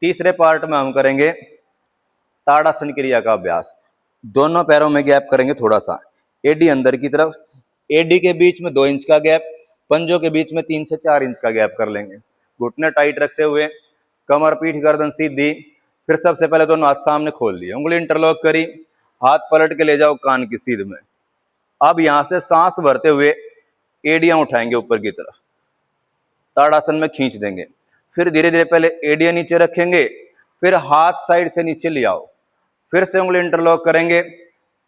तीसरे पार्ट में हम करेंगे ताड़ासन क्रिया का अभ्यास। दोनों पैरों में गैप करेंगे थोड़ा सा, एडी अंदर की तरफ, एडी के बीच में 2 इंच का गैप, पंजों के बीच में 3 से 4 इंच का गैप कर लेंगे। घुटने टाइट रखते हुए, कमर पीठ गर्दन सीधी। फिर सबसे पहले दोनों हाथ सामने खोल लिए, उंगली इंटरलॉक करी, हाथ पलट के ले जाओ कान की सीध में। अब यहां से सांस भरते हुए एडियां उठाएंगे ऊपर की तरफ, ताड़ासन में खींच देंगे। फिर धीरे धीरे पहले एडियां नीचे रखेंगे, फिर हाथ साइड से नीचे ले आओ, फिर से उंगली इंटरलॉक करेंगे,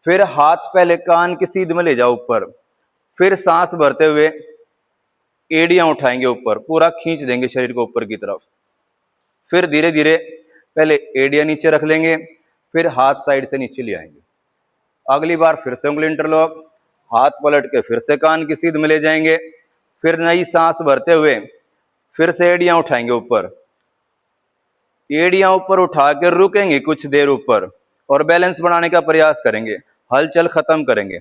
फिर हाथ पहले कान की सीध में ले जाओ ऊपर, फिर सांस भरते हुए एडियां उठाएंगे ऊपर, पूरा खींच देंगे शरीर को ऊपर की तरफ। फिर धीरे धीरे पहले एडियां नीचे रख लेंगे, फिर हाथ साइड से नीचे ले आएंगे। अगली बार फिर से उंगली इंटरलॉक, हाथ पलट के फिर से कान की सीध में ले जाएंगे, फिर नई सांस भरते हुए फिर से एडियां उठाएंगे ऊपर। एडियां ऊपर उठा के रुकेंगे कुछ देर ऊपर और बैलेंस बनाने का प्रयास करेंगे, हलचल खत्म करेंगे।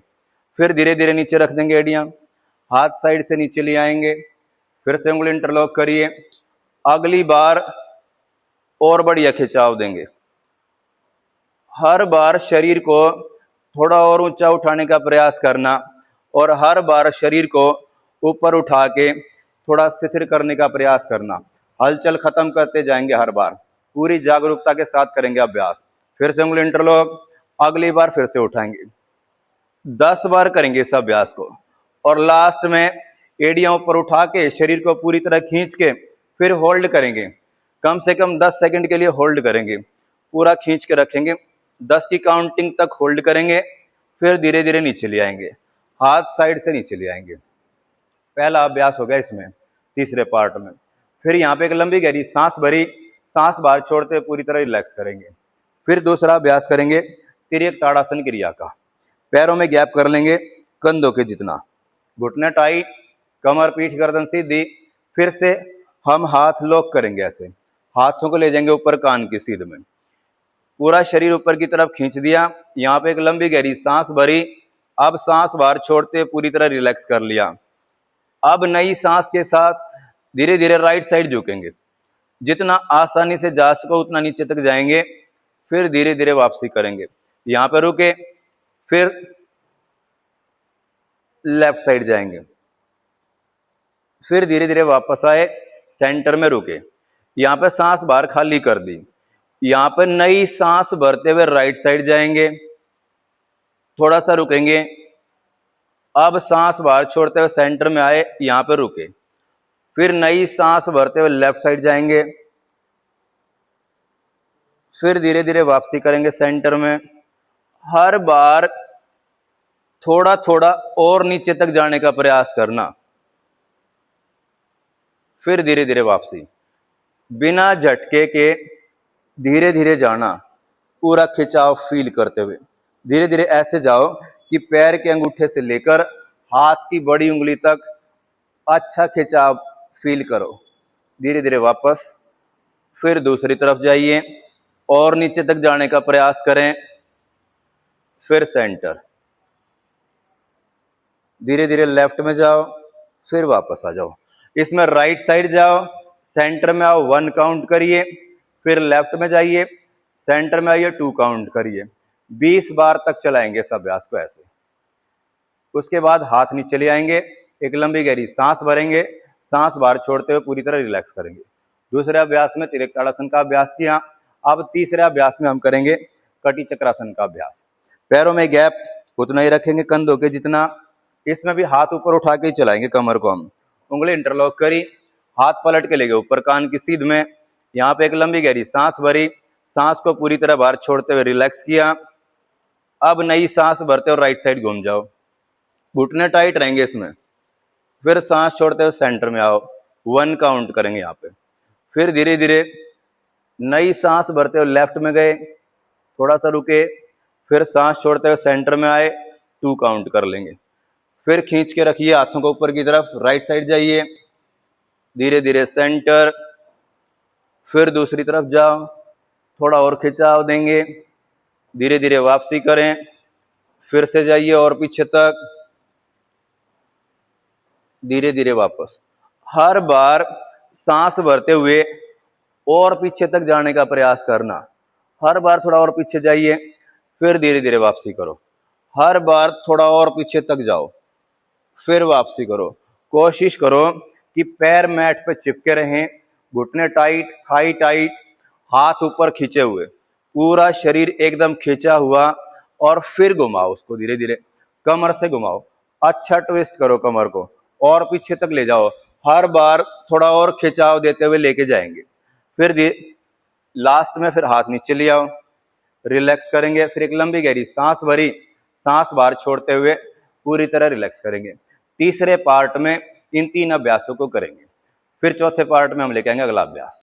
फिर धीरे धीरे नीचे रख देंगे एडियां, हाथ साइड से नीचे ले आएंगे, फिर से उंगली इंटरलॉक करिए। अगली बार और बढ़िया खिंचाव देंगे। हर बार शरीर को थोड़ा और ऊंचा उठाने का प्रयास करना और हर बार शरीर को ऊपर उठा के थोड़ा स्थिर करने का प्रयास करना। हलचल खत्म करते जाएंगे, हर बार पूरी जागरूकता के साथ करेंगे अभ्यास। फिर से उंगली इंटरलॉक, अगली बार फिर से उठाएंगे। 10 बार करेंगे इस अभ्यास को और लास्ट में एडियां ऊपर उठा के शरीर को पूरी तरह खींच के फिर होल्ड करेंगे। कम से कम 10 सेकंड के लिए होल्ड करेंगे, पूरा खींच के रखेंगे। 10 की काउंटिंग तक होल्ड करेंगे, फिर धीरे धीरे नीचे ले आएंगे, हाथ साइड से नीचे ले आएंगे। पहला अभ्यास हो गया इसमें, तीसरे पार्ट में। फिर यहाँ पे एक लंबी गहरी सांस भरी, सांस बाहर छोड़ते हुए पूरी तरह रिलैक्स करेंगे। फिर दूसरा अभ्यास करेंगे तिर्यक ताड़ासन क्रिया का। पैरों में गैप कर लेंगे कंधों के जितना, घुटने टाइट, कमर पीठ गर्दन सीधी। फिर से हम हाथ लॉक करेंगे, ऐसे हाथों को ले जाएंगे ऊपर कान की सीध में, पूरा शरीर ऊपर की तरफ खींच दिया। यहाँ पे एक लंबी गहरी सांस भरी, अब सांस बाहर छोड़ते पूरी तरह रिलैक्स कर लिया। अब नई सांस के साथ धीरे धीरे राइट साइड झुकेंगे, जितना आसानी से जा सको उतना नीचे तक जाएंगे। फिर धीरे धीरे वापसी करेंगे, यहाँ पे रुके, फिर लेफ्ट साइड जाएंगे, फिर धीरे धीरे वापस आए, सेंटर में रुके, यहाँ पे सांस बाहर खाली कर दी। यहाँ पे नई सांस भरते हुए राइट साइड जाएंगे, थोड़ा सा रुकेंगे, अब सांस बाहर छोड़ते हुए सेंटर में आए, यहाँ पे रुके, फिर नई सांस भरते हुए लेफ्ट साइड जाएंगे, फिर धीरे धीरे वापसी करेंगे सेंटर में। हर बार थोड़ा थोड़ा और नीचे तक जाने का प्रयास करना, फिर धीरे धीरे वापसी, बिना झटके के धीरे धीरे जाना, पूरा खिंचाव फील करते हुए। धीरे धीरे ऐसे जाओ कि पैर के अंगूठे से लेकर हाथ की बड़ी उंगली तक अच्छा खिंचाव फील करो। धीरे धीरे वापस, फिर दूसरी तरफ जाइए और नीचे तक जाने का प्रयास करें, फिर सेंटर, धीरे धीरे लेफ्ट में जाओ, फिर वापस आ जाओ। इसमें राइट साइड जाओ, सेंटर में आओ, 1 काउंट करिए, फिर लेफ्ट में जाइए, सेंटर में आइए, 2 काउंट करिए। 20 बार तक चलाएंगे इस अभ्यास को ऐसे। उसके बाद हाथ नीचे ले आएंगे, एक लंबी गहरी सांस भरेंगे, सांस बाहर छोड़ते हुए पूरी तरह रिलैक्स करेंगे। दूसरे अभ्यास में तिर्यक ताड़ासन का अभ्यास किया। अब तीसरे अभ्यास में हम करेंगे कटी चक्रासन का अभ्यास। पैरों में गैप उतना ही रखेंगे कंधों के जितना। इसमें भी हाथ ऊपर उठा के ही चलाएंगे, कमर को हम उंगली इंटरलॉक करी, हाथ पलट के ले गए ऊपर कान की सीध में। यहाँ पे एक लंबी गहरी सांस भरी, सांस को पूरी तरह बाहर छोड़ते हुए रिलैक्स किया। अब नई सांस भरते हुए राइट साइड घूम जाओ, घुटने टाइट रहेंगे इसमें, फिर सांस छोड़ते हुए सेंटर में आओ, 1 काउंट करेंगे यहाँ पे। फिर धीरे धीरे नई सांस भरते हुए लेफ्ट में गए, थोड़ा सा रुके, फिर सांस छोड़ते हुए सेंटर में आए, 2 काउंट कर लेंगे। फिर खींच के रखिए हाथों को ऊपर की तरफ, राइट साइड जाइए, धीरे धीरे सेंटर, फिर दूसरी तरफ जाओ, थोड़ा और खिंचाव देंगे, धीरे धीरे वापसी करें, फिर से जाइए और पीछे तक, धीरे धीरे वापस। हर बार सांस भरते हुए और पीछे तक जाने का प्रयास करना। हर बार थोड़ा और पीछे जाइए, फिर धीरे धीरे वापसी करो। हर बार थोड़ा और पीछे तक जाओ, फिर वापसी करो। कोशिश करो कि पैर मैट पे चिपके रहें, घुटने टाइट, थाई टाइट, हाथ ऊपर खींचे हुए, पूरा शरीर एकदम खींचा हुआ। और फिर घुमाओ उसको धीरे धीरे, कमर से घुमाओ, अच्छा ट्विस्ट करो कमर को और पीछे तक ले जाओ। हर बार थोड़ा और खिंचाव देते हुए लेके जाएंगे। फिर लास्ट में फिर हाथ नीचे ले आओ, रिलैक्स करेंगे। फिर एक लंबी गहरी सांस भरी, सांस बाहर छोड़ते हुए पूरी तरह रिलैक्स करेंगे। तीसरे पार्ट में इन 3 अभ्यासों को करेंगे। फिर चौथे पार्ट में हम लेके आएंगे अगला अभ्यास।